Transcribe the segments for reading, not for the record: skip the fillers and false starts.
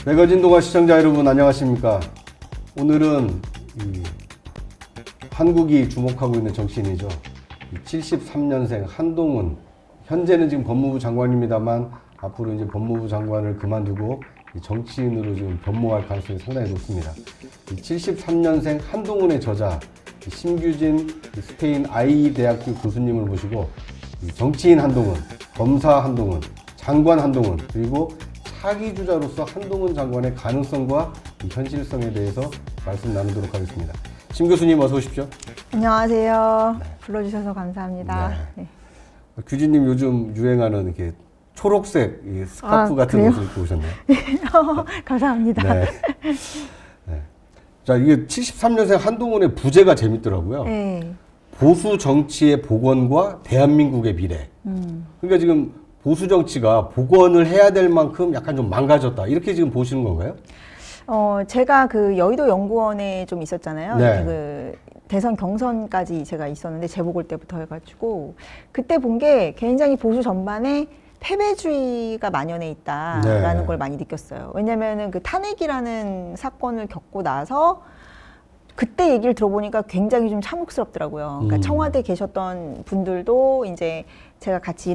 매거진 동아 시청자 여러분 안녕하십니까. 오늘은 한국이 주목하고 있는 정치인이죠. 73년생 한동훈, 현재는 지금 법무부 장관입니다만 앞으로 이제 법무부 장관을 그만두고 정치인으로 지금 변모할 가능성이 상당히 높습니다. 73년생 한동훈의 저자 심규진 스페인 아이 대학교 교수님을 모시고 정치인 한동훈, 검사 한동훈, 장관 한동훈, 그리고 차기 주자로서 한동훈 장관의 가능성과 현실성에 대해서 말씀 나누도록 하겠습니다. 심 교수님 어서 오십시오. 안녕하세요. 네. 불러주셔서 감사합니다. 네. 규진님 요즘 유행하는 이렇게 초록색 스카프 같은 그래요? 것을 입고 오셨네요. 감사합니다. 네. 네. 자, 이게 73년생 한동훈의 부제가 재밌더라고요. 네. 보수 정치의 복원과 대한민국의 미래. 그러니까 지금 보수 정치가 복원을 해야 될 만큼 약간 좀 망가졌다. 이렇게 지금 보시는 건가요? 제가 그 여의도 연구원에 좀 있었잖아요. 네. 그 대선 경선까지 제가 있었는데 재보궐 때부터 해가지고 그때 본 게 굉장히 보수 전반에 패배주의가 만연해 있다라는 네. 걸 많이 느꼈어요. 왜냐면은 그 탄핵이라는 사건을 겪고 나서 그때 얘기를 들어보니까 굉장히 좀 참혹스럽더라고요. 그러니까 청와대 계셨던 분들도 이제 제가 같이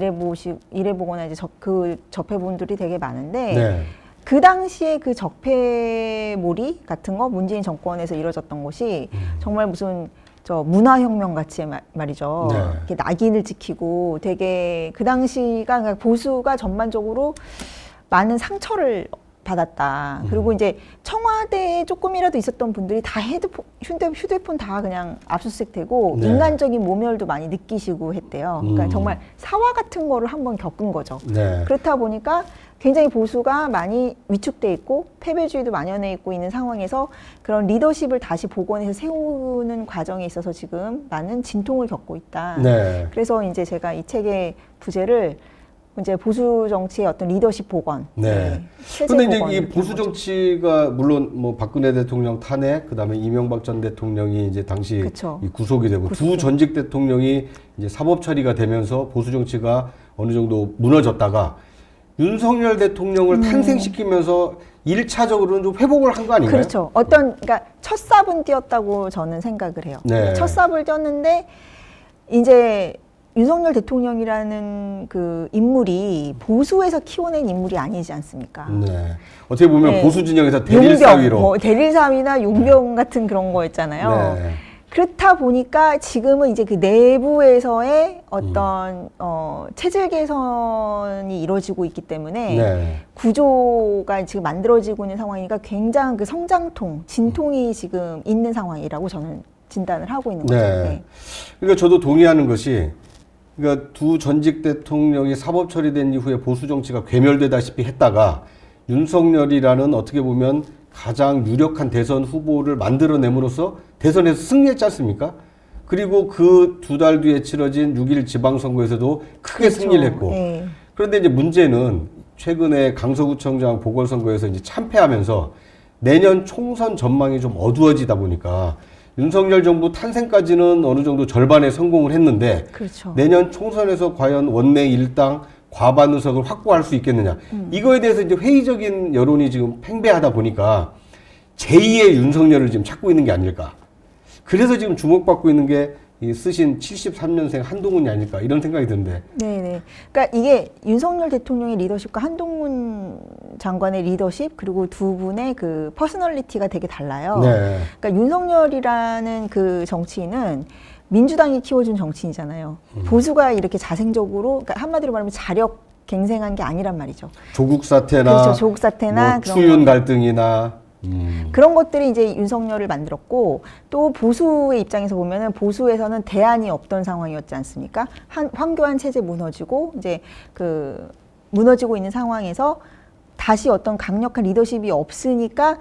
일해보거나 이제 그 접해분들이 되게 많은데 네. 그 당시에 그 적폐몰이 같은 거 문재인 정권에서 이루어졌던 것이 정말 무슨 저 문화혁명 같이 말이죠. 네. 이렇게 낙인을 찍히고 되게 그 당시가 그러니까 보수가 전반적으로 많은 상처를 받았다. 그리고 이제 청와대에 조금이라도 있었던 분들이 다 휴대폰 다 그냥 압수수색되고 네. 인간적인 모멸도 많이 느끼시고 했대요. 그러니까 정말 사화 같은 거를 한번 겪은 거죠. 네. 그렇다 보니까 굉장히 보수가 많이 위축돼 있고 패배주의도 만연해 있고 있는 상황에서 그런 리더십을 다시 복원해서 세우는 과정에 있어서 지금 많은 진통을 겪고 있다. 네. 그래서 이제 제가 이 책의 부제를 이제 보수 정치의 어떤 리더십 복원. 네. 체제 근데 이제 복원 이 이렇게 보수 한 거죠. 정치가 물론 뭐 박근혜 대통령 탄핵, 그다음에 이명박 전 대통령이 이제 당시 그쵸. 이 구속이 되고 두 전직 대통령이 이제 사법 처리가 되면서 보수 정치가 어느 정도 무너졌다가 윤석열 대통령을 탄생시키면서 1차적으로는 좀 회복을 한 거 아닌가요? 그렇죠. 그러니까 첫 삽은 띄었다고 저는 생각을 해요. 네. 첫 삽을 띄었는데 이제 윤석열 대통령이라는 그 인물이 보수에서 키워낸 인물이 아니지 않습니까? 네. 어떻게 보면 네. 보수 진영에서 대릴사위로. 대릴사위나 용병 같은 그런 거였잖아요. 네. 그렇다 보니까 지금은 이제 그 내부에서의 어떤 체질 개선이 이루어지고 있기 때문에 네. 구조가 지금 만들어지고 있는 상황이니까 굉장한 그 성장통, 진통이 지금 있는 상황이라고 저는 진단을 하고 있는 거죠. 네. 네. 그러니까 저도 동의하는 것이, 그러니까 두 전직 대통령이 사법 처리된 이후에 보수 정치가 괴멸되다시피 했다가 윤석열이라는 어떻게 보면 가장 유력한 대선 후보를 만들어냄으로써 대선에서 승리했지 않습니까? 그리고 그 두 달 뒤에 치러진 6.1 지방선거에서도 크게 그렇죠. 승리를 했고. 네. 그런데 이제 문제는 최근에 강서구청장 보궐선거에서 이제 참패하면서 내년 총선 전망이 좀 어두워지다 보니까 윤석열 정부 탄생까지는 어느 정도 절반에 성공을 했는데 그렇죠. 내년 총선에서 과연 원내 일당 과반 의석을 확보할 수 있겠느냐. 이거에 대해서 이제 회의적인 여론이 지금 팽배하다 보니까 제2의 윤석열을 지금 찾고 있는 게 아닐까. 그래서 지금 주목받고 있는 게 이 쓰신 73년생 한동훈이 아닐까 이런 생각이 드는데. 네네. 그러니까 이게 윤석열 대통령의 리더십과 한동훈 장관의 리더십 그리고 두 분의 그 퍼스널리티가 되게 달라요. 네. 그러니까 윤석열이라는 그 정치인은 민주당이 키워준 정치인이잖아요. 보수가 이렇게 자생적으로, 그러니까 한마디로 말하면 자력 갱생한 게 아니란 말이죠. 조국 사태나, 그렇죠. 조국 사태나 뭐 그런 추윤 거. 갈등이나. 그런 것들이 이제 윤석열을 만들었고 또 보수의 입장에서 보면은 보수에서는 대안이 없던 상황이었지 않습니까? 황교안 체제 무너지고 이제 그 무너지고 있는 상황에서 다시 어떤 강력한 리더십이 없으니까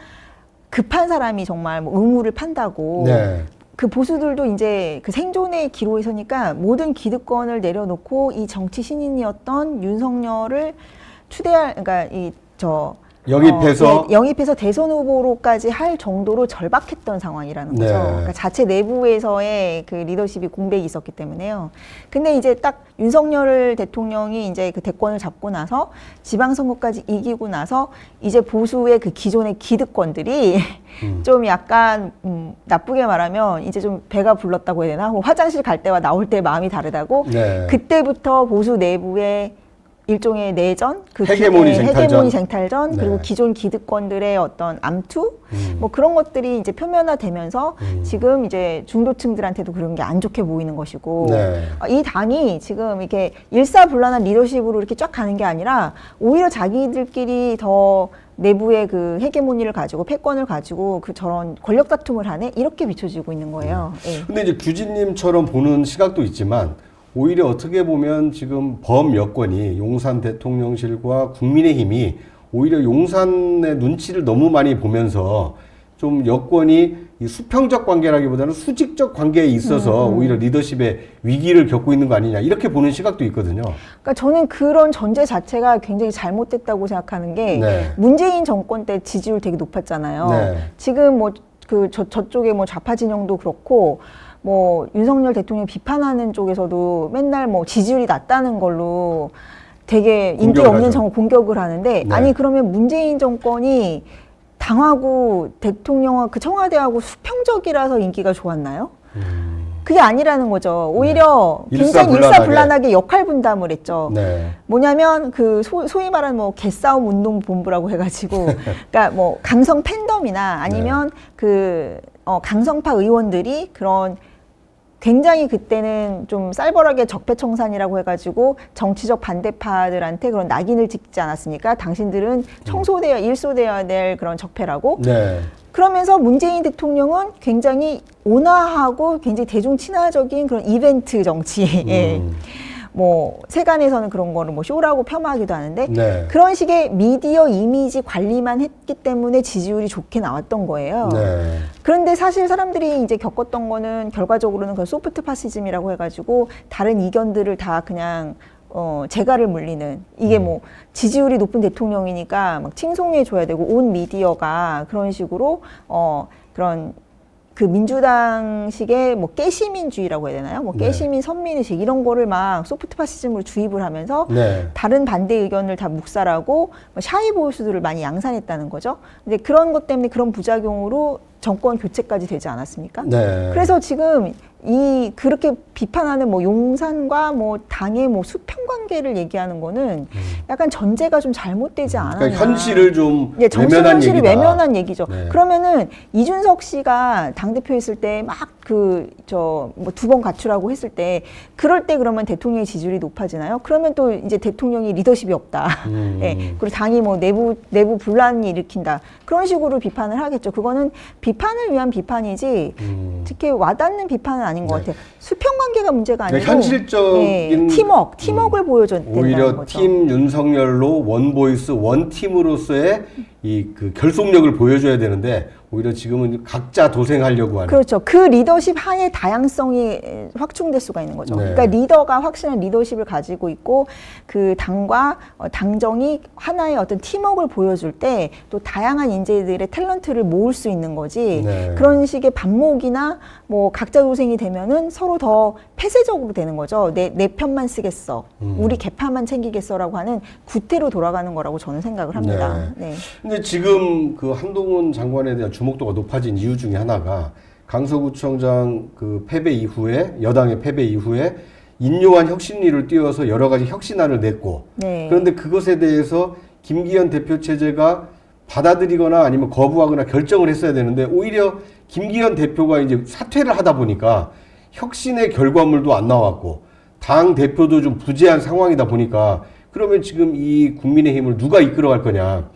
급한 사람이 정말 뭐 의무를 판다고. 네. 그 보수들도 이제 그 생존의 기로에 서니까 모든 기득권을 내려놓고 이 정치 신인이었던 윤석열을 그러니까 영입해서 영입해서 대선 후보로까지 할 정도로 절박했던 상황이라는 거죠. 네. 그러니까 자체 내부에서의 그 리더십이 공백이 있었기 때문에요. 근데 이제 딱 윤석열 대통령이 이제 그 대권을 잡고 나서 지방선거까지 이기고 나서 이제 보수의 그 기존의 기득권들이 좀 약간 나쁘게 말하면 이제 좀 배가 불렀다고 해야 되나? 뭐 화장실 갈 때와 나올 때 마음이 다르다고. 네. 그때부터 보수 내부의 일종의 내전, 그 헤게모니 쟁탈전, 헤게모니 쟁탈전 네. 그리고 기존 기득권들의 어떤 암투, 뭐 그런 것들이 이제 표면화되면서 지금 이제 중도층들한테도 그런 게 안 좋게 보이는 것이고, 네. 이 당이 지금 이렇게 일사불란한 리더십으로 이렇게 쫙 가는 게 아니라 오히려 자기들끼리 더 내부의 그 헤게모니를 가지고 패권을 가지고 그 저런 권력 다툼을 하네 이렇게 비춰지고 있는 거예요. 예. 근데 이제 규진님처럼 보는 시각도 있지만 오히려 어떻게 보면 지금 범여권이 용산 대통령실과 국민의힘이 오히려 용산의 눈치를 너무 많이 보면서 좀 여권이 이 수평적 관계라기보다는 수직적 관계에 있어서 오히려 리더십의 위기를 겪고 있는 거 아니냐 이렇게 보는 시각도 있거든요. 그러니까 저는 그런 전제 자체가 굉장히 잘못됐다고 생각하는 게 네. 문재인 정권 때 지지율 되게 높았잖아요. 네. 지금 뭐 그 저쪽에 뭐 좌파 진영도 그렇고 뭐 윤석열 대통령 비판하는 쪽에서도 맨날 뭐 지지율이 낮다는 걸로 되게 인기 공격을 없는 하죠. 공격을 하는데 네. 아니 그러면 문재인 정권이 당하고 대통령과 그 청와대하고 수평적이라서 인기가 좋았나요? 그게 아니라는 거죠. 오히려 네. 굉장히 일사불란하게. 일사불란하게 역할 분담을 했죠. 네. 뭐냐면 그 소위 말하는 뭐 개싸움 운동 본부라고 해가지고, 그러니까 뭐 강성 팬덤이나 아니면 그 강성파 의원들이 그런 굉장히 그때는 좀 쌀벌하게 적폐청산이라고 해가지고 정치적 반대파들한테 그런 낙인을 찍지 않았습니까? 당신들은 청소되어 일소되어야 될 그런 적폐라고. 네. 그러면서 문재인 대통령은 굉장히 온화하고 굉장히 대중 친화적인 그런 이벤트 정치. 뭐 세간에서는 그런 거를 뭐 쇼라고 폄하하기도 하는데 네. 그런 식의 미디어 이미지 관리만 했기 때문에 지지율이 좋게 나왔던 거예요. 네. 그런데 사실 사람들이 이제 겪었던 거는 결과적으로는 그 소프트 파시즘이라고 해가지고 다른 이견들을 다 그냥 재갈을 물리는 이게 뭐 지지율이 높은 대통령이니까 막 칭송해 줘야 되고 온 미디어가 그런 식으로 그런 그 민주당식의 뭐 깨시민주의라고 해야 되나요? 뭐 네. 깨시민 선민의식 이런 거를 막 소프트 파시즘으로 주입을 하면서 네. 다른 반대 의견을 다 묵살하고 뭐 샤이 보수들을 많이 양산했다는 거죠. 근데 그런 것 때문에 그런 부작용으로 정권 교체까지 되지 않았습니까? 네. 그래서 지금 그렇게 비판하는 뭐 용산과 뭐 당의 뭐 수평 관계를 얘기하는 거는 약간 전제가 좀 잘못되지 않았나. 그러니까 현실을 좀 예, 정치 외면한 현실이 얘기다. 외면한 얘기죠. 네. 그러면은 이준석 씨가 당대표 했을 때 막 뭐 2번 가출하고 했을 때 그럴 때 그러면 대통령의 지지율이 높아지나요? 그러면 또 이제 대통령이 리더십이 없다. 예. 그리고 당이 뭐 내부 분란이 일으킨다. 그런 식으로 비판을 하겠죠. 그거는 비판을 위한 비판이지 특히 와닿는 비판은 아닌 것 네. 같아요. 수평 관계가 문제가 아니고 현실적인 팀워크를 보여줘야 된다는 오히려 거죠. 팀 윤석열로 원보이스 원팀으로서의 이 그 결속력을 보여줘야 되는데 오히려 지금은 각자 도생하려고 하는. 그렇죠. 그 리더십 하에 다양성이 확충될 수가 있는 거죠. 네. 그러니까 리더가 확실한 리더십을 가지고 있고 그 당과 당정이 하나의 어떤 팀워크를 보여줄 때 또 다양한 인재들의 탤런트를 모을 수 있는 거지. 네. 그런 식의 반목이나 뭐 각자 도생이 되면은 서로 더 폐쇄적으로 되는 거죠. 내 편만 쓰겠어. 우리 개파만 챙기겠어라고 하는 구태로 돌아가는 거라고 저는 생각을 합니다. 네. 근데 지금 그 한동훈 장관에 대한 주목도가 높아진 이유 중에 하나가 강서구청장 그 패배 이후에 여당의 패배 이후에 인요한 혁신위를 띄워서 여러 가지 혁신안을 냈고 네. 그런데 그것에 대해서 김기현 대표 체제가 받아들이거나 아니면 거부하거나 결정을 했어야 되는데 오히려 김기현 대표가 이제 사퇴를 하다 보니까 혁신의 결과물도 안 나왔고 당 대표도 좀 부재한 상황이다 보니까 그러면 지금 이 국민의힘을 누가 이끌어갈 거냐.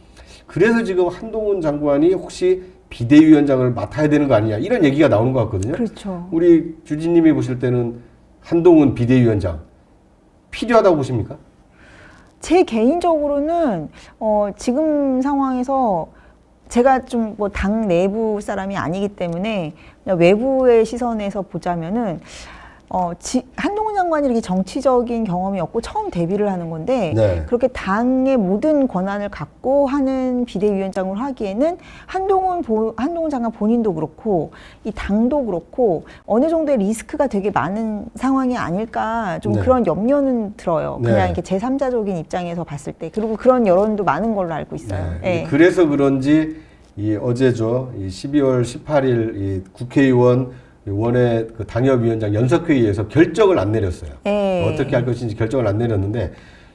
그래서 지금 한동훈 장관이 혹시 비대위원장을 맡아야 되는 거 아니냐 이런 얘기가 나오는 것 같거든요. 그렇죠. 우리 주진님이 보실 때는 한동훈 비대위원장 필요하다고 보십니까? 제 개인적으로는 지금 상황에서 제가 좀 뭐 당 내부 사람이 아니기 때문에 그냥 외부의 시선에서 보자면은 한동훈 장관이 이렇게 정치적인 경험이 없고 처음 데뷔를 하는 건데 네. 그렇게 당의 모든 권한을 갖고 하는 비대위원장으로 하기에는 한동훈 장관 본인도 그렇고 이 당도 그렇고 어느 정도의 리스크가 되게 많은 상황이 아닐까 좀 네. 그런 염려는 들어요. 네. 그냥 이렇게 제3자적인 입장에서 봤을 때 그리고 그런 여론도 많은 걸로 알고 있어요. 네. 예. 그래서 그런지 어제죠. 12월 18일 국회의원 원외 그 당협위원장 연석회의에서 결정을 안 내렸어요. 예. 어떻게 할 것인지 결정을 안 내렸는데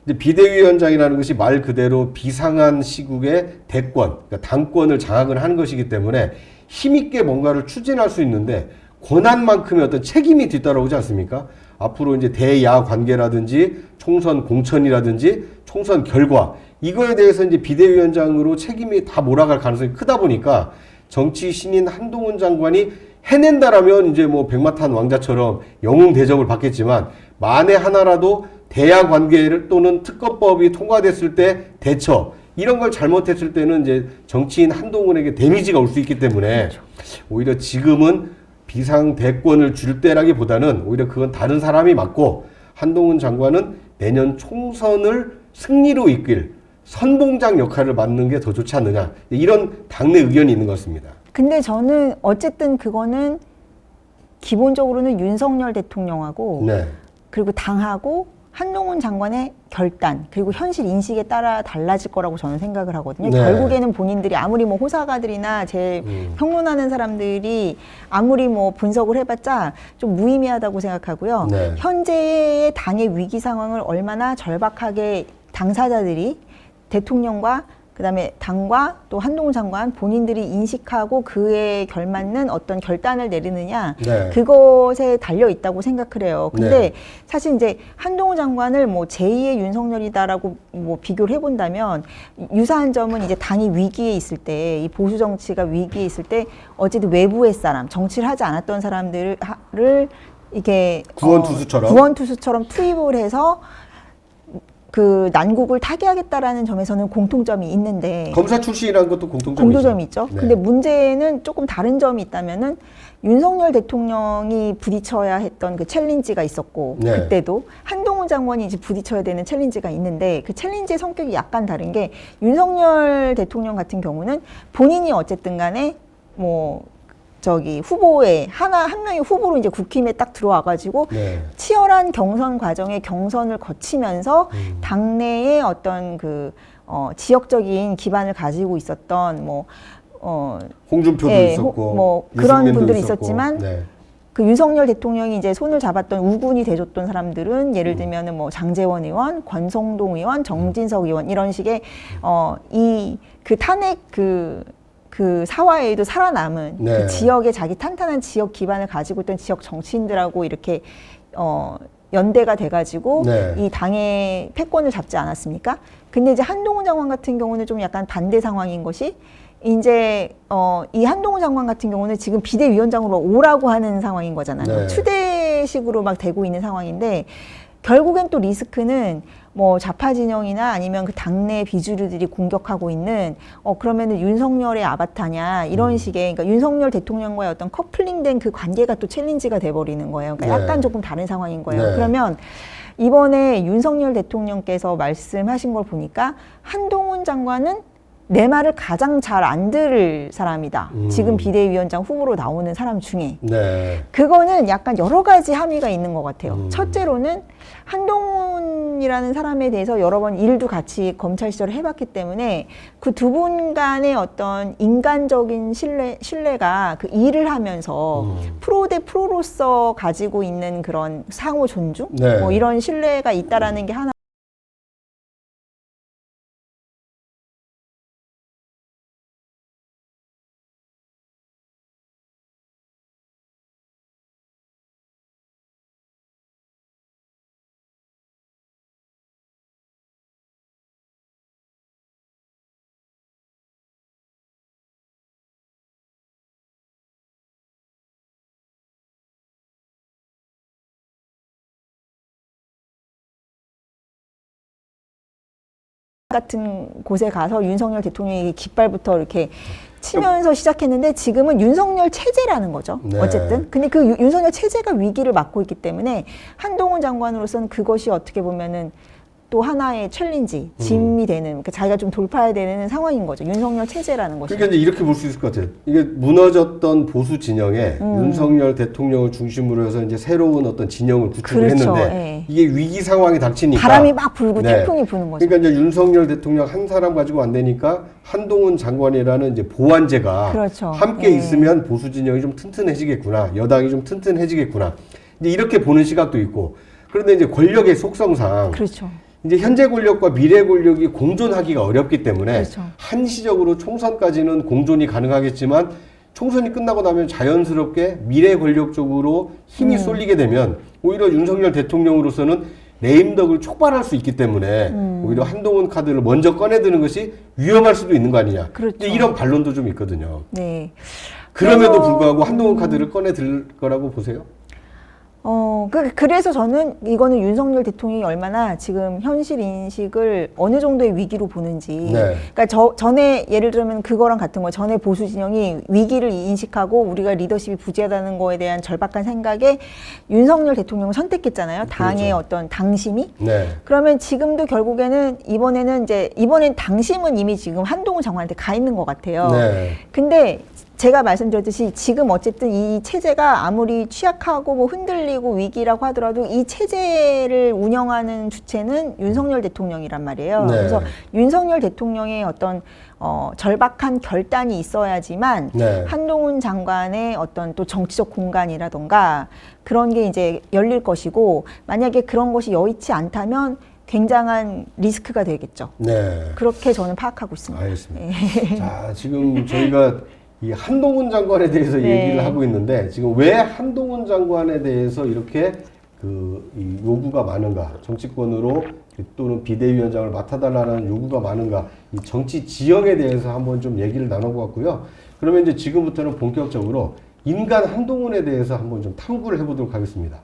이제 비대위원장이라는 것이 말 그대로 비상한 시국의 대권, 그러니까 당권을 장악을 하는 것이기 때문에 힘있게 뭔가를 추진할 수 있는데 권한만큼의 어떤 책임이 뒤따라오지 않습니까? 앞으로 이제 대야 관계라든지 총선 공천이라든지 총선 결과 이거에 대해서 이제 비대위원장으로 책임이 다 몰아갈 가능성이 크다 보니까 정치 신인 한동훈 장관이 해낸다라면 이제 뭐 백마탄 왕자처럼 영웅 대접을 받겠지만 만에 하나라도 대야 관계를 또는 특검법이 통과됐을 때 대처 이런 걸 잘못했을 때는 이제 정치인 한동훈에게 데미지가 올 수 있기 때문에 그렇죠. 오히려 지금은 비상 대권을 줄 때라기보다는 오히려 그건 다른 사람이 맞고 한동훈 장관은 내년 총선을 승리로 이끌 선봉장 역할을 맡는 게 더 좋지 않느냐 이런 당내 의견이 있는 것 같습니다. 근데 저는 어쨌든 그거는 기본적으로는 윤석열 대통령하고 네. 그리고 당하고 한동훈 장관의 결단 그리고 현실 인식에 따라 달라질 거라고 저는 생각을 하거든요. 네. 결국에는 본인들이 아무리 뭐 호사가들이나 제 평론하는 사람들이 아무리 뭐 분석을 해봤자 좀 무의미하다고 생각하고요. 네. 현재의 당의 위기 상황을 얼마나 절박하게 당사자들이 대통령과 그다음에 당과 또 한동훈 장관 본인들이 인식하고 그에 걸맞는 어떤 결단을 내리느냐 네. 그것에 달려 있다고 생각을 해요. 근데 네. 사실 이제 한동훈 장관을 뭐 제2의 윤석열이다라고 뭐 비교를 해본다면 유사한 점은 이제 당이 위기에 있을 때 이 보수 정치가 위기에 있을 때 어쨌든 외부의 사람 정치를 하지 않았던 사람들을 이게 구원투수처럼 투입을 해서 그 난국을 타개하겠다라는 점에서는 공통점이 있는데 검사 출신이라는 것도 공통점이 있죠. 네. 근데 문제는 조금 다른 점이 있다면은 윤석열 대통령이 부딪혀야 했던 그 챌린지가 있었고 네. 그때도 한동훈 장관이 이제 부딪혀야 되는 챌린지가 있는데 그 챌린지의 성격이 약간 다른 게 윤석열 대통령 같은 경우는 본인이 어쨌든 간에 뭐 후보에 한 명의 후보로 이제 국힘에 딱 들어와가지고 네. 치열한 경선 과정에 경선을 거치면서 당내의 어떤 지역적인 기반을 가지고 있었던 홍준표도 있었고 그런 분들이 있었고. 있었지만 네. 그 윤석열 대통령이 이제 손을 잡았던 우군이 돼줬던 사람들은 예를 들면은 뭐 장제원 의원, 권성동 의원, 정진석 의원 이런 식의 그 탄핵 그 사화에도 살아남은 네. 그 지역의 자기 탄탄한 지역 기반을 가지고 있던 지역 정치인들하고 이렇게 연대가 돼가지고 네. 이 당의 패권을 잡지 않았습니까? 근데 이제 한동훈 장관 같은 경우는 좀 약간 반대 상황인 것이 이제 이 한동훈 장관 같은 경우는 지금 비대위원장으로 오라고 하는 상황인 거잖아요. 네. 추대식으로 막 되고 있는 상황인데 결국엔 또 리스크는 뭐 좌파 진영이나 아니면 그 당내 비주류들이 공격하고 있는 그러면은 윤석열의 아바타냐 이런 식의 그러니까 윤석열 대통령과의 어떤 커플링된 그 관계가 또 챌린지가 돼버리는 거예요. 그러니까 네. 약간 조금 다른 상황인 거예요. 네. 그러면 이번에 윤석열 대통령께서 말씀하신 걸 보니까 한동훈 장관은 내 말을 가장 잘 안 들을 사람이다. 지금 비대위원장 후보로 나오는 사람 중에. 네. 그거는 약간 여러 가지 함의가 있는 것 같아요. 첫째로는 한동훈이라는 사람에 대해서 여러 번 일도 같이 검찰 시절을 해봤기 때문에 그 두 분 간의 어떤 인간적인 신뢰가 그 일을 하면서 프로 대 프로로서 가지고 있는 그런 상호 존중? 네. 뭐 이런 신뢰가 있다라는 게 하나. 같은 곳에 가서 윤석열 대통령이 깃발부터 이렇게 치면서 시작했는데 지금은 윤석열 체제라는 거죠. 네. 어쨌든. 근데 그 윤석열 체제가 위기를 맞고 있기 때문에 한동훈 장관으로서는 그것이 어떻게 보면은 또 하나의 챌린지, 짐이 되는, 그러니까 자기가 좀 돌파해야 되는 상황인 거죠. 윤석열 체제라는 것이. 그러니까 이제 이렇게 볼 수 있을 것 같아요. 이게 무너졌던 보수 진영에 윤석열 대통령을 중심으로 해서 이제 새로운 어떤 진영을 구축을 그렇죠. 했는데 예. 이게 위기 상황이 닥치니까 바람이 막 불고 네. 태풍이 부는 거죠. 그러니까 이제 윤석열 대통령 한 사람 가지고 안 되니까 한동훈 장관이라는 이제 보완제가 그렇죠. 함께 예. 있으면 보수 진영이 좀 튼튼해지겠구나, 여당이 좀 튼튼해지겠구나. 이제 이렇게 보는 시각도 있고. 그런데 이제 권력의 속성상 그렇죠. 이제 현재 권력과 미래 권력이 공존하기가 어렵기 때문에 그렇죠. 한시적으로 총선까지는 공존이 가능하겠지만 총선이 끝나고 나면 자연스럽게 미래 권력 쪽으로 힘이 쏠리게 되면 오히려 윤석열 대통령으로서는 레임덕을 촉발할 수 있기 때문에 오히려 한동훈 카드를 먼저 꺼내드는 것이 위험할 수도 있는 거 아니냐. 그렇죠. 근데 이런 반론도 좀 있거든요. 네. 그럼에도 그래서, 불구하고 한동훈 카드를 꺼내들 거라고 보세요? 그래서 저는 이거는 윤석열 대통령이 얼마나 지금 현실 인식을 어느 정도의 위기로 보는지. 네. 그러니까 전에 예를 들면 그거랑 같은 거, 전에 보수 진영이 위기를 인식하고 우리가 리더십이 부재하다는 거에 대한 절박한 생각에 윤석열 대통령을 선택했잖아요. 당의 그렇죠. 어떤 당심이. 네. 그러면 지금도 결국에는 이번엔 당심은 이미 지금 한동훈 장관한테 가 있는 것 같아요. 네. 근데 제가 말씀드렸듯이 지금 어쨌든 이 체제가 아무리 취약하고 뭐 흔들리고 위기라고 하더라도 이 체제를 운영하는 주체는 윤석열 대통령이란 말이에요. 네. 그래서 윤석열 대통령의 어떤 절박한 결단이 있어야지만 네. 한동훈 장관의 어떤 또 정치적 공간이라던가 그런 게 이제 열릴 것이고 만약에 그런 것이 여의치 않다면 굉장한 리스크가 되겠죠. 네. 그렇게 저는 파악하고 있습니다. 알겠습니다. 자, 지금 저희가 이 한동훈 장관에 대해서 네. 얘기를 하고 있는데 지금 왜 한동훈 장관에 대해서 이렇게 이 요구가 많은가, 정치권으로 또는 비대위원장을 맡아달라는 요구가 많은가, 이 정치 지형에 대해서 한번 좀 얘기를 나눠보았고요. 그러면 이제 지금부터는 본격적으로 인간 한동훈에 대해서 한번 좀 탐구를 해보도록 하겠습니다.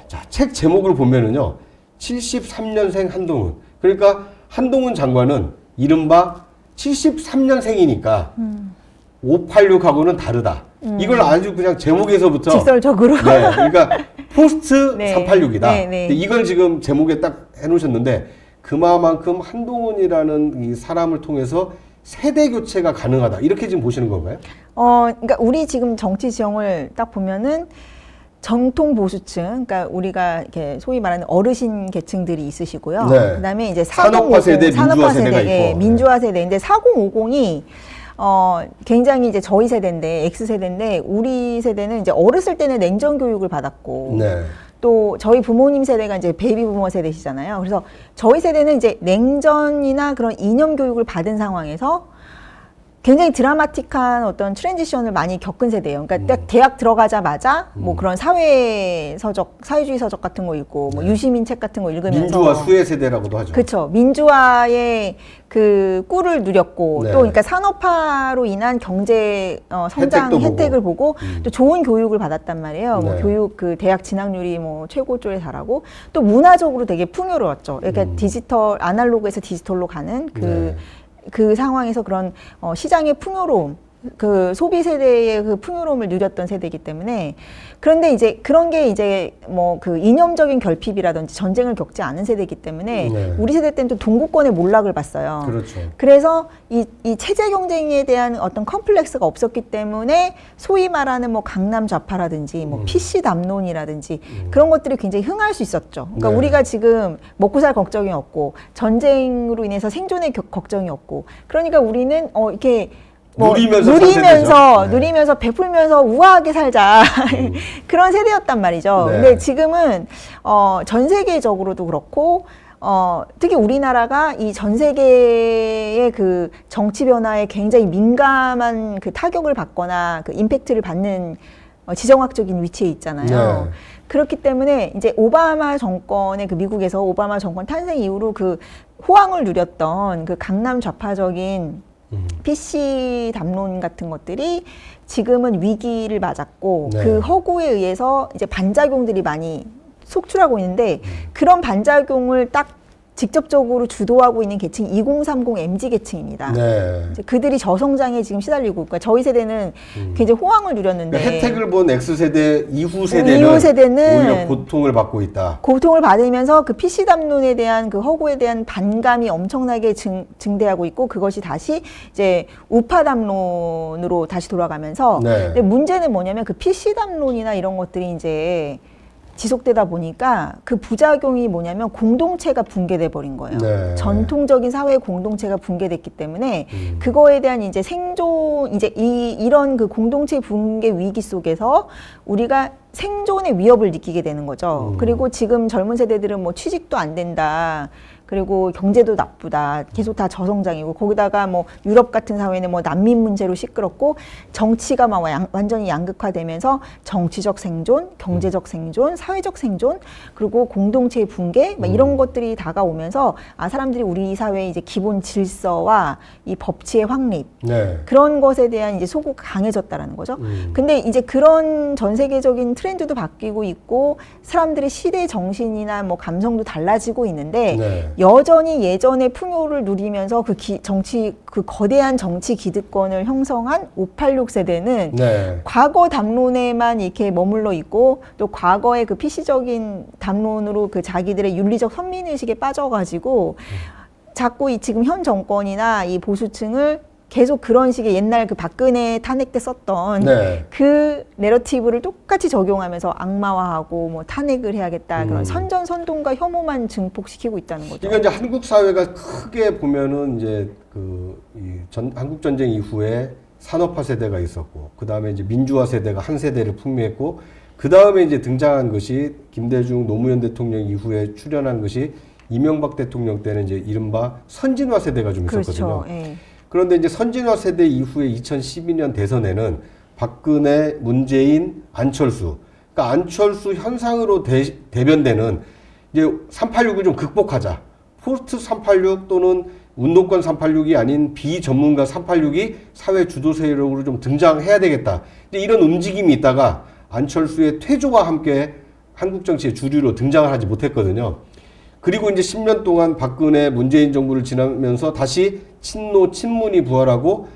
자, 책 제목을 보면은요, 73년생 한동훈. 그러니까 한동훈 장관은 이른바 73년생이니까 586하고는 다르다. 이걸 아주 그냥 제목에서부터 직설적으로. 네, 그러니까 포스트 네. 386이다. 네, 네. 이걸 지금 제목에 딱 해놓으셨는데 그만큼 한동훈이라는 이 사람을 통해서 세대 교체가 가능하다. 이렇게 지금 보시는 건가요? 그러니까 우리 지금 정치 지형을 딱 보면은 정통 보수층, 그러니까 우리가 이렇게 소위 말하는 어르신 계층들이 있으시고요. 네. 그다음에 이제 산업화 세대, 민주화 세대가 예, 있고. 민주화 세대인데 4050이 굉장히 이제 저희 세대인데 X 세대인데 우리 세대는 이제 어렸을 때는 냉전 교육을 받았고 네. 또 저희 부모님 세대가 이제 베이비 부머 세대시잖아요. 그래서 저희 세대는 이제 냉전이나 그런 이념 교육을 받은 상황에서 굉장히 드라마틱한 어떤 트랜지션을 많이 겪은 세대예요. 그러니까 딱 대학 들어가자마자 뭐 그런 사회 서적, 사회주의 서적 같은 거 읽고 뭐 유시민 책 같은 거 읽으면서 민주화 수혜 세대라고도 하죠. 그렇죠. 민주화의 그 꿀을 누렸고 네. 또 그러니까 산업화로 인한 경제 성장 혜택도 혜택을 보고 또 좋은 교육을 받았단 말이에요. 뭐 네. 교육 그 대학 진학률이 뭐 최고조에 달하고 또 문화적으로 되게 풍요로웠죠. 그러니까 디지털 아날로그에서 디지털로 가는 네. 그 상황에서 그런 시장의 풍요로움, 그 소비 세대의 그 풍요로움을 누렸던 세대이기 때문에 그런데 이제 그런 게 이제 뭐 그 이념적인 결핍이라든지 전쟁을 겪지 않은 세대이기 때문에 네. 우리 세대 때는 또 동구권의 몰락을 봤어요. 그렇죠. 그래서 이 체제 경쟁에 대한 어떤 컴플렉스가 없었기 때문에 소위 말하는 뭐 강남 좌파라든지 뭐 PC 담론이라든지 그런 것들이 굉장히 흥할 수 있었죠. 그러니까 네. 우리가 지금 먹고 살 걱정이 없고 전쟁으로 인해서 생존의 걱정이 없고 그러니까 우리는 이렇게 뭐 누리면서 베풀면서 우아하게 살자 그런 세대였단 말이죠. 네. 근데 지금은 전 세계적으로도 그렇고 특히 우리나라가 이 전 세계의 그 정치 변화에 굉장히 민감한 그 타격을 받거나 그 임팩트를 받는 지정학적인 위치에 있잖아요. 네. 그렇기 때문에 이제 오바마 정권의 그 미국에서 오바마 정권 탄생 이후로 그 호황을 누렸던 그 강남 좌파적인 PC 담론 같은 것들이 지금은 위기를 맞았고 네. 그 허구에 의해서 이제 반작용들이 많이 속출하고 있는데 그런 반작용을 딱 직접적으로 주도하고 있는 계층이 2030 MZ 계층입니다. 네. 이제 그들이 저성장에 지금 시달리고, 그러니까 저희 세대는 굉장히 호황을 누렸는데 그러니까 혜택을 본 X세대 이후 세대는 오히려 고통을 받고 있다. 고통을 받으면서 그 PC 담론에 대한 그 허구에 대한 반감이 엄청나게 증대하고 있고, 그것이 다시 이제 우파 담론으로 다시 돌아가면서 네. 근데 문제는 뭐냐면 그 PC 담론이나 이런 것들이 이제 지속되다 보니까 그 부작용이 뭐냐면 공동체가 붕괴돼 버린 거예요. 네. 전통적인 사회 공동체가 붕괴됐기 때문에 그거에 대한 이제 생존, 이제 이런 그 공동체 붕괴 위기 속에서 우리가 생존의 위협을 느끼게 되는 거죠. 그리고 지금 젊은 세대들은 뭐 취직도 안 된다. 그리고 경제도 나쁘다. 계속 다 저성장이고, 거기다가 뭐 유럽 같은 사회는 뭐 난민 문제로 시끄럽고, 정치가 막 완전히 양극화되면서 정치적 생존, 경제적 생존, 사회적 생존, 그리고 공동체의 붕괴, 막 이런 것들이 다가오면서 사람들이 우리 사회의 이제 기본 질서와 이 법치의 확립, 네. 그런 것에 대한 이제 소구가 강해졌다라는 거죠. 근데 이제 그런 전 세계적인 트렌드도 바뀌고 있고, 사람들의 시대 정신이나 뭐 감성도 달라지고 있는데, 네. 여전히 예전의 풍요를 누리면서 그 거대한 정치 기득권을 형성한 586 세대는 네. 과거 담론에만 이렇게 머물러 있고, 또 과거의 그 PC적인 담론으로 그 자기들의 윤리적 선민의식에 빠져가지고 자꾸 지금 현 정권이나 이 보수층을 계속 그런 식의 옛날 그 박근혜 탄핵 때 썼던 네. 그 내러티브를 똑같이 적용하면서 악마화하고 뭐 탄핵을 해야겠다, 그런 선전선동과 혐오만 증폭시키고 있다는 거죠. 그러니까 이제 한국 사회가 크게 보면은 이제 한국 전쟁 이후에 산업화 세대가 있었고, 그 다음에 이제 민주화 세대가 한 세대를 풍미했고, 그 다음에 이제 등장한 것이 김대중 노무현 대통령 이후에 출연한 것이 이명박 대통령 때는 이제 이른바 선진화 세대가 좀 있었거든요. 그렇죠. 예. 그런데 이제 선진화 세대 이후에 2012년 대선에는 박근혜, 문재인, 안철수, 그러니까 안철수 현상으로 대변되는 이제 386을 좀 극복하자. 포스트 386 또는 운동권 386이 아닌 비전문가 386이 사회 주도 세력으로 좀 등장해야 되겠다. 이제 이런 움직임이 있다가 안철수의 퇴조와 함께 한국 정치의 주류로 등장을 하지 못했거든요. 그리고 이제 10년 동안 박근혜, 문재인 정부를 지나면서 다시 친노, 친문이 부활하고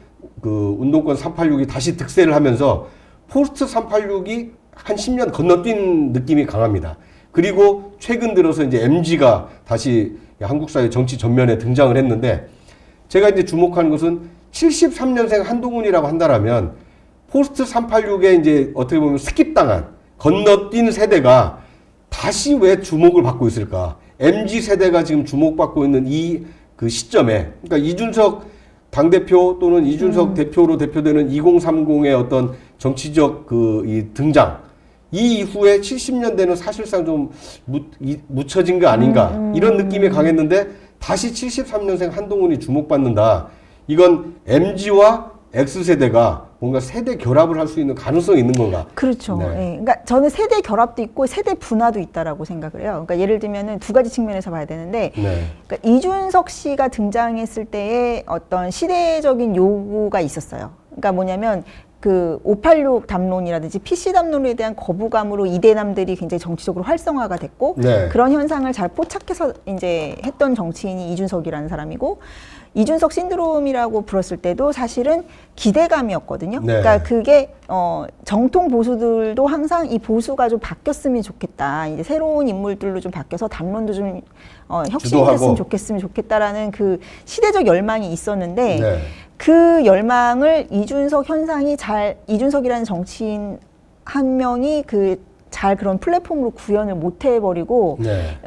그 운동권 386이 다시 득세를 하면서 포스트 386이 한 10년 건너뛴 느낌이 강합니다. 그리고 최근 들어서 이제 MG가 다시 한국 사회 정치 전면에 등장을 했는데, 제가 이제 주목한 것은 73년생 한동훈이라고 한다라면 포스트 386에 이제 어떻게 보면 스킵당한 건너뛴 세대가 다시 왜 주목을 받고 있을까? MZ 세대가 지금 주목받고 있는 이 그 시점에, 그러니까 이준석 당대표 또는 이준석 대표로 대표되는 2030의 어떤 정치적 이 등장, 이 이후에 70년대는 사실상 좀 묻혀진 거 아닌가, 이런 느낌이 강했는데 다시 73년생 한동훈이 주목받는다. 이건 MZ와 X세대가 뭔가 세대 결합을 할 수 있는 가능성이 있는 건가? 그렇죠. 네. 예. 그러니까 저는 세대 결합도 있고 세대 분화도 있다라고 생각을 해요. 그러니까 예를 들면은 두 가지 측면에서 봐야 되는데, 네. 그러니까 이준석 씨가 등장했을 때의 어떤 시대적인 요구가 있었어요. 그러니까 뭐냐면 그 586 담론이라든지 PC 담론에 대한 거부감으로 이대남들이 굉장히 정치적으로 활성화가 됐고, 네. 그런 현상을 잘 포착해서 이제 했던 정치인이 이준석이라는 사람이고, 이준석 신드롬이라고 불렀을 때도 사실은 기대감이었거든요. 네. 그러니까 그게 정통 보수들도 항상 이 보수가 좀 바뀌었으면 좋겠다. 이제 새로운 인물들로 좀 바뀌어서 담론도 좀 혁신됐으면 좋겠다라는 그 시대적 열망이 있었는데, 네. 그 열망을 이준석이라는 정치인 한 명이 잘 그런 플랫폼으로 구현을 못 해버리고, 네.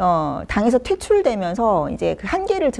당에서 퇴출되면서 이제 그 한계를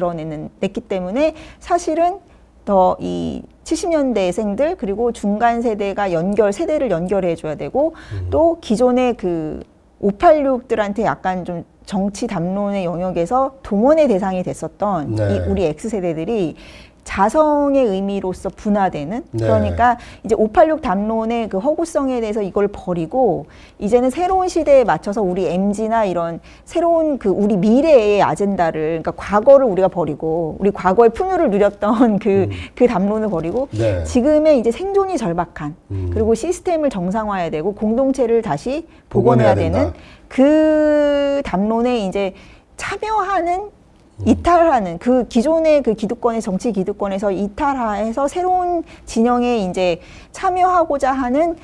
냈기 때문에 사실은 더 이 70년대생들 그리고 중간 세대가 세대를 연결해줘야 되고, 또 기존의 그 586들한테 약간 좀 정치 담론의 영역에서 동원의 대상이 됐었던 네. 우리 X세대들이 자성의 의미로서 분화되는, 네. 그러니까 이제 586 담론의 그 허구성에 대해서 이걸 버리고 이제는 새로운 시대에 맞춰서 우리 MZ나 이런 새로운 그 우리 미래의 아젠다를, 그러니까 과거를 우리가 버리고 우리 과거의 풍요를 누렸던 그 담론을 버리고 네. 지금의 이제 생존이 절박한, 그리고 시스템을 정상화해야 되고 공동체를 다시 복원해야 되는 된다. 그 담론에 이제 참여하는 이탈하는 그 기존의 그 기득권의 정치 기득권에서 이탈해서 새로운 진영에 이제 참여하고자 하는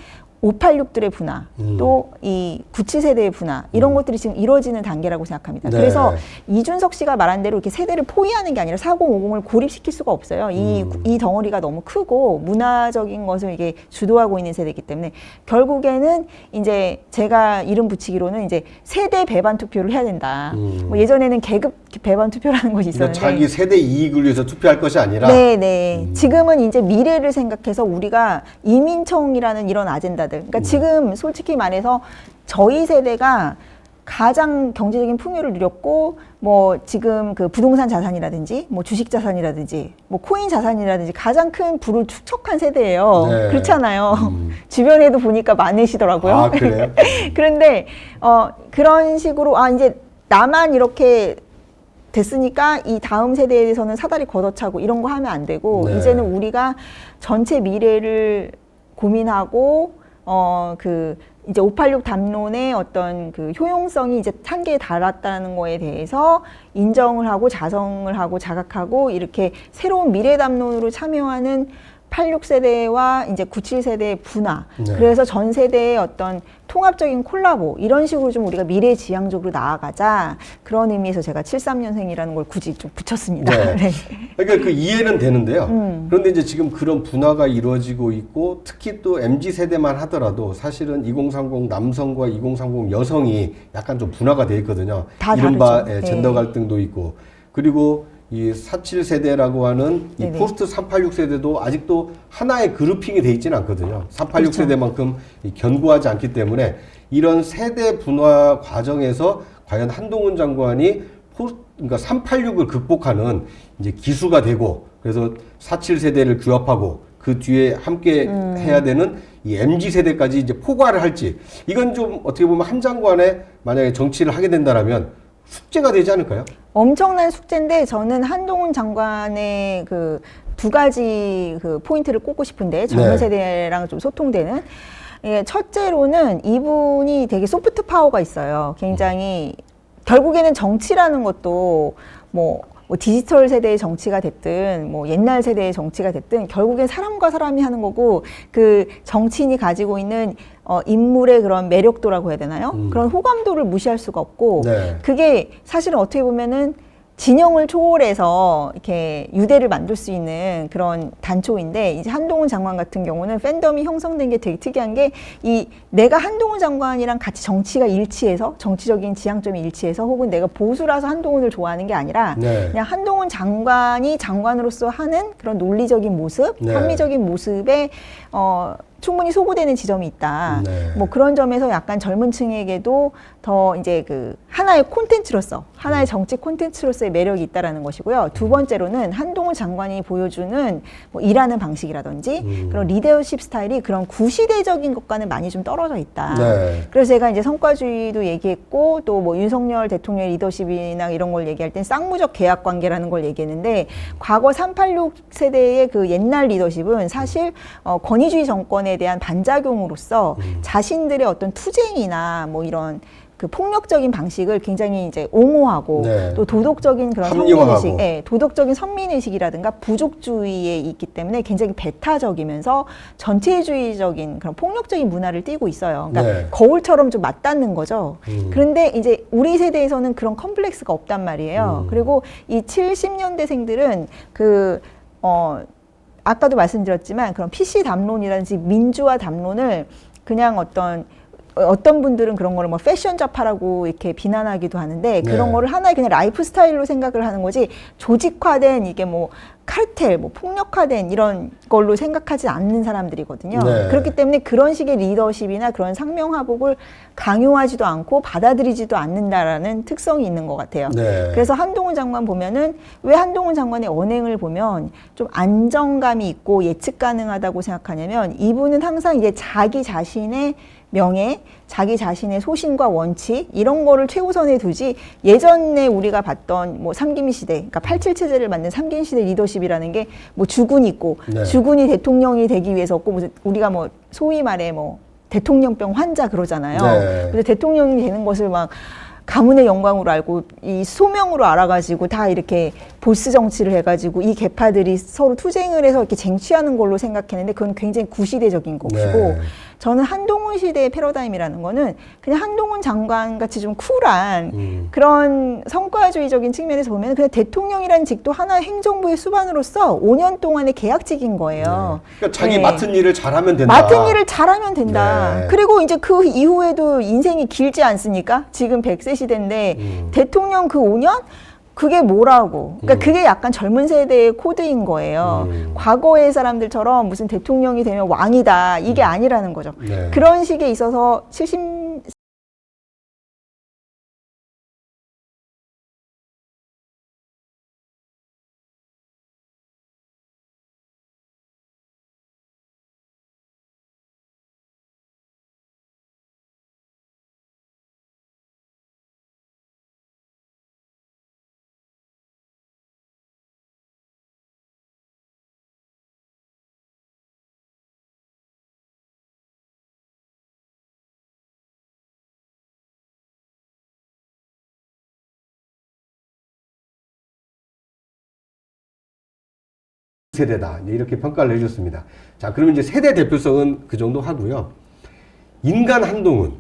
586들의 분화, 또 이 97세대의 분화, 이런 것들이 지금 이루어지는 단계라고 생각합니다. 네. 그래서 이준석 씨가 말한 대로 이렇게 세대를 포위하는 게 아니라 4050을 고립시킬 수가 없어요. 이 덩어리가 너무 크고 문화적인 것을 이게 주도하고 있는 세대이기 때문에 결국에는 이제 제가 이름 붙이기로는 이제 세대 배반 투표를 해야 된다. 뭐 예전에는 계급 배반 투표라는 것이 그러니까 있었는데 자기 세대 이익을 위해서 투표할 것이 아니라 네. 지금은 이제 미래를 생각해서 우리가 이민청이라는 이런 아젠다들. 그러니까 지금 솔직히 말해서 저희 세대가 가장 경제적인 풍요를 누렸고 뭐 지금 그 부동산 자산이라든지 뭐 주식 자산이라든지 뭐 코인 자산이라든지 가장 큰 부를 축적한 세대예요. 네. 그렇잖아요. 주변에도 보니까 많으시더라고요. 아, 그래요? 그런데 그런 식으로 이제 나만 이렇게 됐으니까 이 다음 세대에 대해서는 사다리 걷어차고 이런 거 하면 안 되고 네. 이제는 우리가 전체 미래를 고민하고 그 이제 586 담론의 어떤 그 효용성이 이제 한계에 달았다는 거에 대해서 인정을 하고 자성을 하고 자각하고 이렇게 새로운 미래 담론으로 참여하는 86세대와 이제 97세대의 분화. 네. 그래서 전 세대의 어떤 통합적인 콜라보 이런 식으로 좀 우리가 미래지향적으로 나아가자. 그런 의미에서 제가 73년생이라는 걸 굳이 좀 붙였습니다. 네. 네. 그러니까 그 이해는 되는데요. 그런데 이제 지금 그런 분화가 이루어지고 있고 특히 또 MZ세대만 하더라도 사실은 2030 남성과 2030 여성이 약간 좀 분화가 돼 있거든요. 다 이른바 다르죠. 젠더 네. 갈등도 있고 그리고 이 47세대라고 하는 이 네네. 포스트 386세대도 아직도 하나의 그룹핑이 돼 있지는 않거든요. 486세대만큼 견고하지 않기 때문에 이런 세대 분화 과정에서 과연 한동훈 장관이 그러니까 386을 극복하는 이제 기수가 되고 그래서 47세대를 규합하고 그 뒤에 함께 해야 되는 이 MZ세대까지 이제 포괄을 할지 이건 좀 어떻게 보면 한 장관에 만약에 정치를 하게 된다라면 숙제가 되지 않을까요? 엄청난 숙제인데 저는 한동훈 장관의 그 두 가지 그 포인트를 꼽고 싶은데 젊은 네. 세대랑 좀 소통되는 첫째로는 이분이 되게 소프트 파워가 있어요. 굉장히 결국에는 정치라는 것도 뭐 디지털 세대의 정치가 됐든 뭐 옛날 세대의 정치가 됐든 결국엔 사람과 사람이 하는 거고 그 정치인이 가지고 있는 인물의 그런 매력도라고 해야 되나요? 그런 호감도를 무시할 수가 없고 네. 그게 사실은 어떻게 보면은 진영을 초월해서 이렇게 유대를 만들 수 있는 그런 단초인데 이제 한동훈 장관 같은 경우는 팬덤이 형성된 게 되게 특이한 게 이 내가 한동훈 장관이랑 같이 정치가 일치해서 정치적인 지향점이 일치해서 혹은 내가 보수라서 한동훈을 좋아하는 게 아니라 네. 그냥 한동훈 장관이 장관으로서 하는 그런 논리적인 모습, 네. 합리적인 모습에 충분히 소구되는 지점이 있다. 네. 뭐 그런 점에서 약간 젊은 층에게도 더 이제 그 하나의 콘텐츠로서 하나의 정치 콘텐츠로서의 매력이 있다라는 것이고요. 두 번째로는 한동훈 장관이 보여주는 뭐 일하는 방식이라든지 그런 리더십 스타일이 그런 구시대적인 것과는 많이 좀 떨어져 있다. 네. 그래서 제가 이제 성과주의도 얘기했고 또 뭐 윤석열 대통령의 리더십이나 이런 걸 얘기할 땐 쌍무적 계약 관계라는 걸 얘기했는데 과거 386 세대의 그 옛날 리더십은 사실 권위주의 정권에 대한 반작용으로서 자신들의 어떤 투쟁이나 뭐 이런 그 폭력적인 방식을 굉장히 이제 옹호하고 네. 또 도덕적인 그런 합리화하고. 선민의식, 도덕적인 선민의식이라든가 부족주의에 있기 때문에 굉장히 배타적이면서 전체주의적인 그런 폭력적인 문화를 띠고 있어요. 그러니까 네. 거울처럼 좀 맞닿는 거죠. 그런데 이제 우리 세대에서는 그런 컴플렉스가 없단 말이에요. 그리고 이 70년대생들은 아까도 말씀드렸지만 그런 PC 담론이라든지 민주화 담론을 그냥 어떤 분들은 그런 거를 뭐 패션 좌파라고 이렇게 비난하기도 하는데 그런 네. 거를 하나의 그냥 라이프 스타일로 생각을 하는 거지 조직화된 이게 뭐 카르텔, 뭐 폭력화된 이런 걸로 생각하지 않는 사람들이거든요. 네. 그렇기 때문에 그런 식의 리더십이나 그런 상명하복을 강요하지도 않고 받아들이지도 않는다라는 특성이 있는 것 같아요. 네. 그래서 한동훈 장관 보면은 왜 한동훈 장관의 언행을 보면 좀 안정감이 있고 예측 가능하다고 생각하냐면 이분은 항상 이제 자기 자신의 명예, 자기 자신의 소신과 원칙 이런 거를 최우선에 두지 예전에 우리가 봤던 뭐 삼김 시대, 그러니까 87 체제를 만든 삼김 시대 리더십이라는 게 뭐 주군이 있고 네. 주군이 대통령이 되기 위해서 없고 무슨 우리가 뭐 소위 말해 뭐 대통령병 환자 그러잖아요. 네. 그래서 대통령이 되는 것을 막 가문의 영광으로 알고 이 소명으로 알아가지고 다 이렇게 보스 정치를 해가지고 이 계파들이 서로 투쟁을 해서 이렇게 쟁취하는 걸로 생각했는데 그건 굉장히 구시대적인 것이고 네. 저는 한동훈 시대의 패러다임이라는 거는 그냥 한동훈 장관 같이 좀 쿨한 그런 성과주의적인 측면에서 보면 그냥 대통령이라는 직도 하나의 행정부의 수반으로서 5년 동안의 계약직인 거예요. 그러니까 자기 네. 맡은 일을 잘하면 된다. 맡은 일을 잘하면 된다. 네. 그리고 이제 그 이후에도 인생이 길지 않습니까? 지금 100세 시대인데 대통령 그 5년? 그게 뭐라고. 그러니까 그게 약간 젊은 세대의 코드인 거예요. 과거의 사람들처럼 무슨 대통령이 되면 왕이다. 이게 아니라는 거죠. 네. 그런 식에 있어서 70 세대다. 이제 이렇게 평가를 해줬습니다. 자, 그러면 이제 세대 대표성은 그 정도 하고요. 인간 한동훈.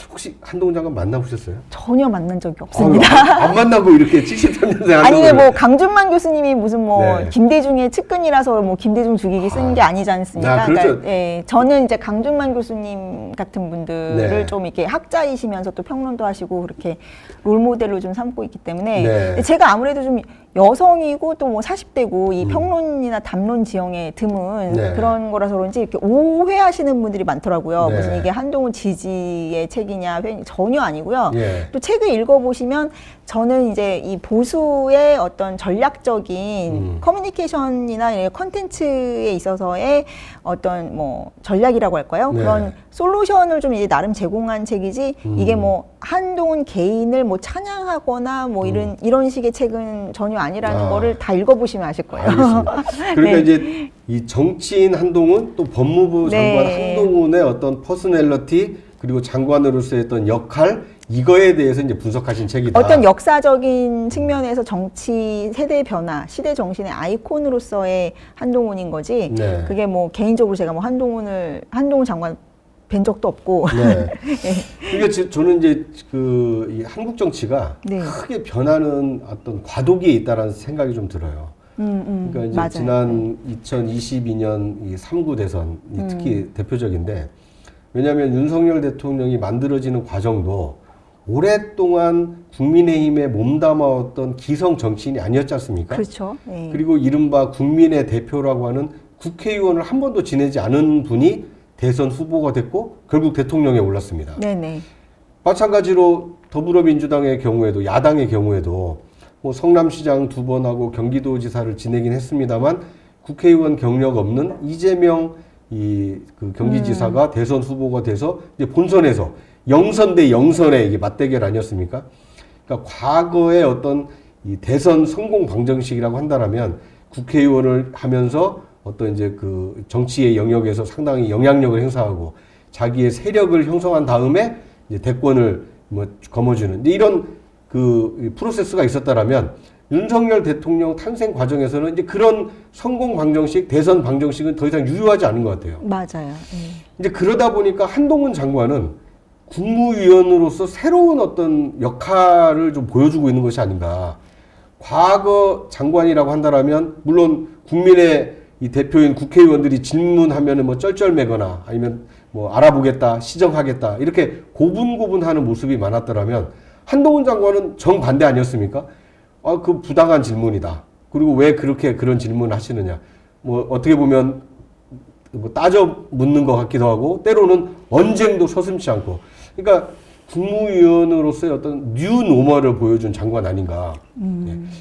혹시 한동훈 장관 만나보셨어요? 전혀 만난 적이 없습니다. 안 만나고 이렇게 73년생 한동훈. 아니 이게 뭐 강준만 교수님이 무슨 뭐 네. 김대중의 측근이라서 뭐 김대중 죽이기 쓴 게 아니지 않습니까? 아, 그렇죠. 그러니까 예, 저는 이제 강준만 교수님 같은 분들을 네. 좀 이렇게 학자이시면서 또 평론도 하시고 그렇게 롤 모델로 좀 삼고 있기 때문에 네. 제가 아무래도 좀 여성이고 또 뭐 40대고 이 평론이나 담론 지형에 드문 네. 그런 거라서 그런지 이렇게 오해하시는 분들이 많더라고요. 네. 무슨 이게 한동훈 지지의 책이냐 전혀 아니고요. 예. 또 책을 읽어보시면 저는 이제 이 보수의 어떤 전략적인 커뮤니케이션이나 이런 컨텐츠에 있어서의 어떤 뭐 전략이라고 할까요? 네. 그런 솔루션을 좀 이제 나름 제공한 책이지 이게 뭐 한동훈 개인을 뭐 찬양하거나 뭐 이런 식의 책은 전혀 아니라는 거를 다 읽어보시면 아실 거예요. 알겠습니다. 그러니까 네. 이제 이 정치인 한동훈 또 법무부 장관 네. 한동훈의 어떤 퍼스널리티 그리고 장관으로서의 어떤 역할 이거에 대해서 이제 분석하신 책이다. 어떤 역사적인 측면에서 정치 세대 변화, 시대 정신의 아이콘으로서의 한동훈인 거지. 네. 그게 뭐 개인적으로 제가 뭐 한동훈 장관 뵌 적도 없고. 네. 그러니까 저는 이제 이 한국 정치가 네. 크게 변하는 어떤 과도기에 있다라는 생각이 좀 들어요. 그러니까 이제 맞아요. 지난 2022년 이 3구 대선이 특히 대표적인데 왜냐하면 윤석열 대통령이 만들어지는 과정도 오랫동안 국민의힘에 몸담아왔던 기성 정치인이 아니었지 않습니까? 그렇죠. 네. 그리고 이른바 국민의 대표라고 하는 국회의원을 한 번도 지내지 않은 분이 대선 후보가 됐고 결국 대통령에 올랐습니다. 네네. 마찬가지로 더불어민주당의 경우에도 야당의 경우에도 뭐 성남시장 2번 하고 경기도지사를 지내긴 했습니다만 국회의원 경력 없는 이재명 그 경기지사가 대선 후보가 돼서 이제 본선에서 영선 대 영선의 이게 맞대결 아니었습니까? 그러니까 과거의 어떤 이 대선 성공 방정식이라고 한다면 국회의원을 하면서 어떤 이제 그 정치의 영역에서 상당히 영향력을 행사하고 자기의 세력을 형성한 다음에 이제 대권을 뭐 거머쥐는 이런 그 프로세스가 있었다라면 윤석열 대통령 탄생 과정에서는 이제 그런 성공 방정식, 대선 방정식은 더 이상 유효하지 않은 것 같아요. 맞아요. 이제 그러다 보니까 한동훈 장관은 국무위원으로서 새로운 어떤 역할을 좀 보여주고 있는 것이 아닌가. 과거 장관이라고 한다라면 물론 국민의 이 대표인 국회의원들이 질문하면은 뭐 쩔쩔매거나 아니면 뭐 알아보겠다, 시정하겠다 이렇게 고분고분하는 모습이 많았더라면 한동훈 장관은 정반대 아니었습니까? 그 부당한 질문이다. 그리고 왜 그렇게 그런 질문을 하시느냐. 뭐 어떻게 보면 뭐 따져 묻는 것 같기도 하고 때로는 언쟁도 서슴지 않고. 그러니까 국무위원으로서의 어떤 뉴 노멀을 보여준 장관 아닌가.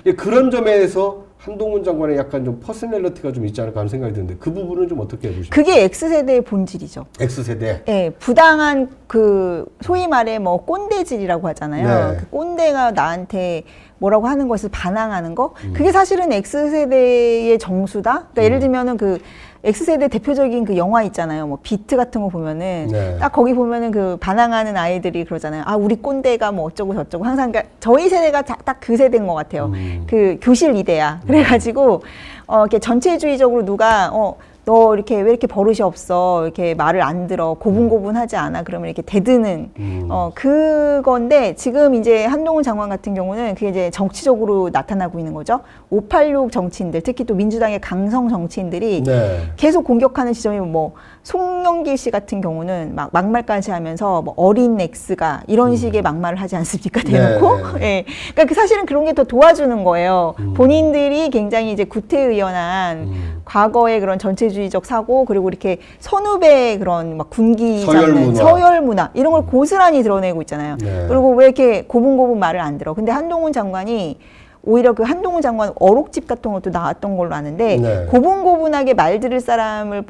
예. 그런 점에서 한동훈 장관의 약간 좀 퍼스널리티가 좀 있지 않을까 하는 생각이 드는데 그 부분은 좀 어떻게 보십니까? 그게 X세대의 본질이죠. X세대. 예, 부당한 그 소위 말해 뭐 꼰대질이라고 하잖아요. 네. 그 꼰대가 나한테 뭐라고 하는 것을 반항하는 거. 그게 사실은 X세대의 정수다. 그러니까 예를 들면은 그 X세대 대표적인 그 영화 있잖아요. 뭐 비트 같은 거 보면은 네. 딱 거기 보면은 그 반항하는 아이들이 그러잖아요. 아, 우리 꼰대가 뭐 어쩌고 저쩌고 항상 그러니까 저희 세대가 딱 그 세대인 것 같아요. 그 교실 이대야. 그래가지고 이렇게 전체주의적으로 누가 너 이렇게 왜 이렇게 버릇이 없어? 이렇게 말을 안 들어. 고분고분하지 않아. 그러면 이렇게 대드는 그건데 지금 이제 한동훈 장관 같은 경우는 그게 이제 정치적으로 나타나고 있는 거죠. 586 정치인들, 특히 또 민주당의 강성 정치인들이 네. 계속 공격하는 지점이 뭐 송영길 씨 같은 경우는 막 막말까지 하면서 뭐 어린 X가 이런 식의 막말을 하지 않습니까? 대놓고. 네. 예. 그러니까 그 사실은 그런 게 더 도와주는 거예요. 본인들이 굉장히 이제 구태의연한 과거의 그런 전체주의적 사고 그리고 이렇게 선후배 그런 막 군기 잡는 서열 문화 이런 걸 고스란히 드러내고 있잖아요. 네. 그리고 왜 이렇게 고분고분 말을 안 들어? 근데 한동훈 장관이 오히려 그 한동훈 장관 어록집 같은 것도 나왔던 걸로 아는데 네. 고분고분하게 말 들을 사람을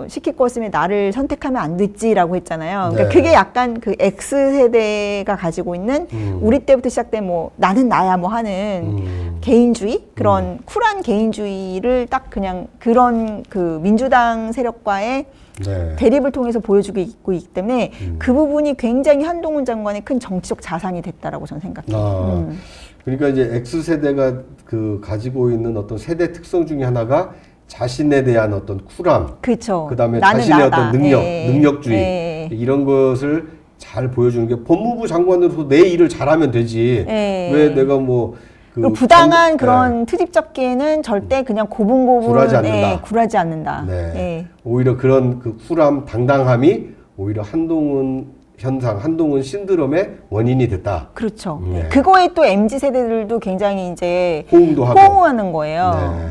시킬 거였으면 나를 선택하면 안 됐지라고 했잖아요. 그러니까 네. 그게 약간 그 X세대가 가지고 있는 우리 때부터 시작된 뭐 나는 나야 뭐 하는 개인주의 그런 쿨한 개인주의를 딱 그냥 그런 그 민주당 세력과의 네. 대립을 통해서 보여주고 있기 때문에 그 부분이 굉장히 한동훈 장관의 큰 정치적 자산이 됐다라고 저는 생각해요. 그러니까 이제 X세대가 그 가지고 있는 어떤 세대 특성 중에 하나가 자신에 대한 어떤 쿨함, 그렇죠. 그다음에 나는 자신의 나다. 어떤 능력, 예. 능력주의 예. 이런 것을 잘 보여주는 게 법무부 장관으로서 내 일을 잘하면 되지. 예. 왜 내가 뭐 그리고 부당한 그런 트집 잡기에는 절대 그냥 고분고분 굴하지 않는다. 굴하지 않는다. 네. 예. 오히려 그런 그 쿨함, 당당함이 오히려 한동훈 현상, 한동훈 신드롬의 원인이 됐다. 그렇죠. 네. 그거에 또 MZ 세대들도 굉장히 이제 호응도 하고. 호응하는 거예요. 네.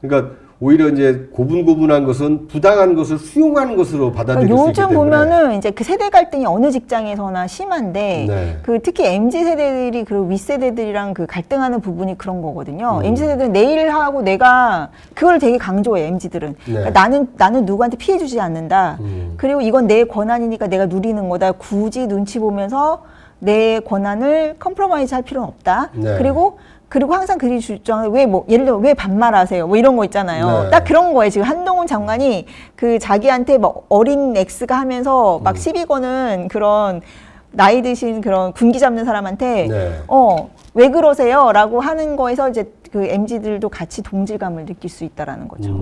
그러니까 오히려 이제 고분고분한 것은 부당한 것을 수용하는 것으로 받아들일 수 있기 요즘 때문에. 보면은 이제 그 세대 갈등이 어느 직장에서나 심한데 네. 그 특히 MZ 세대들이 그리고 윗세대들이랑 그 갈등하는 부분이 그런 거거든요. MZ 세대들은 내 일을 하고 내가 그걸 되게 강조해. MZ들은 네. 그러니까 나는 누구한테 피해 주지 않는다. 그리고 이건 내 권한이니까 내가 누리는 거다. 굳이 눈치 보면서 내 권한을 컴프로마이즈 할 필요는 없다. 네. 그리고 항상 그리 주장을 왜 뭐 예를 들어 왜 반말하세요 뭐 이런 거 있잖아요. 네. 딱 그런 거예요. 지금 한동훈 장관이 그 자기한테 뭐 어린 X가 하면서 막 시비 거는 그런 나이 드신 그런 군기 잡는 사람한테 네. 왜 그러세요? 라고 하는 거에서 이제 그 MZ들도 같이 동질감을 느낄 수 있다라는 거죠.